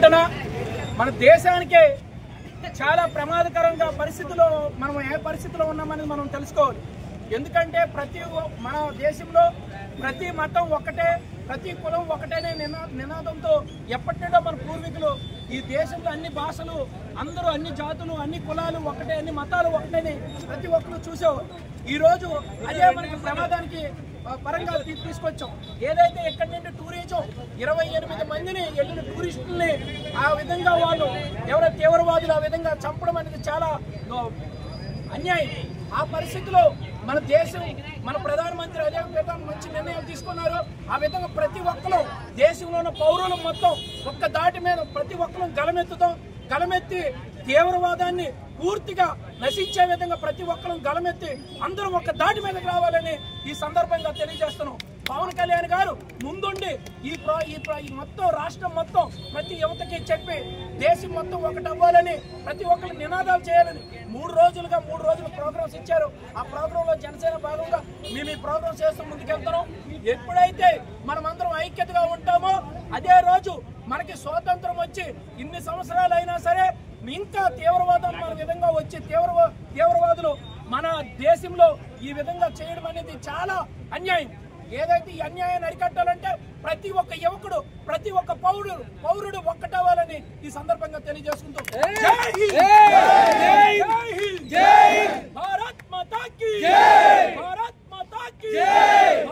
సంఘటన మన దేశానికే చాలా ప్రమాదకరంగా పరిస్థితిలో మనం ఏ పరిస్థితిలో ఉన్నామని మనం తెలుసుకోవాలి. ఎందుకంటే మన దేశంలో ప్రతి మతం ఒక్కటే, ప్రతి కులం ఒకటేనే నినాదంతో ఎప్పటి నుండో మన పూర్వీకులు ఈ దేశంలో అన్ని భాషలు, అందరూ అన్ని జాతులు, అన్ని కులాలు ఒకటే, అన్ని మతాలు ఒకటేని ప్రతి ఒక్కరు చూసేవారు. ఈరోజు అదే మనకి ప్రమాదానికి పరంగా తీసుకొచ్చాం. ఏదైతే ఎక్కడి నుండి టూరిజం 28 మందిని వెళ్ళిన టూరిస్టుల్ని ఆ విధంగా వాళ్ళు ఎవరైతే తీవ్రవాదులు ఆ విధంగా చంపడం అనేది చాలా అన్యాయం. ఆ పరిస్థితిలో మన దేశం, మన ప్రధానమంత్రి అదే విధంగా మంచి నిర్ణయాలు తీసుకున్నారు. ఆ విధంగా ప్రతి ఒక్కరు దేశంలో ఉన్న పౌరులు మొత్తం ఒక్క దాటి మీద ప్రతి ఒక్కరు గలమెత్తి తీవ్రవాదాన్ని పూర్తిగా నశించే విధంగా ప్రతి ఒక్కరు గలమెత్తి అందరూ ఒక్క దాటి మీదకి రావాలని ఈ సందర్భంగా తెలియజేస్తున్నాం. పవన్ కళ్యాణ్ గారు ముందుండి ఈ మొత్తం రాష్ట్రం మొత్తం ప్రతి యువతకి చెప్పి దేశం మొత్తం ఒకటి అవ్వాలని ప్రతి ఒక్కరు నినాదాలు చేయాలని 3 రోజులు ప్రోగ్రామ్స్ ఇచ్చారు. ఆ ప్రోగ్రామ్ లో జనసేన భాగంగా మేము ఈ ప్రోగ్రామ్ చేస్తూ ముందుకెళ్తున్నాం. ఎప్పుడైతే మనమందరం ఐక్యతగా ఉంటామో అదే రోజు మనకి స్వాతంత్రం వచ్చి ఇన్ని సంవత్సరాలు అయినా సరే ఇంకా తీవ్రవాదం మన విధంగా వచ్చి తీవ్రవాదులు మన దేశంలో ఈ విధంగా చేయడం అనేది చాలా అన్యాయం. ఏదైతే ఈ అన్యాయాన్ని అరికట్టాలంటే ప్రతి ఒక్క యువకుడు, ప్రతి ఒక్క పౌరుడు ఒక్కటవ్వాలని ఈ సందర్భంగా తెలియజేసుకుంటూ భారత్ మాతా కీ జై, భారత్ మాతా కీ జై.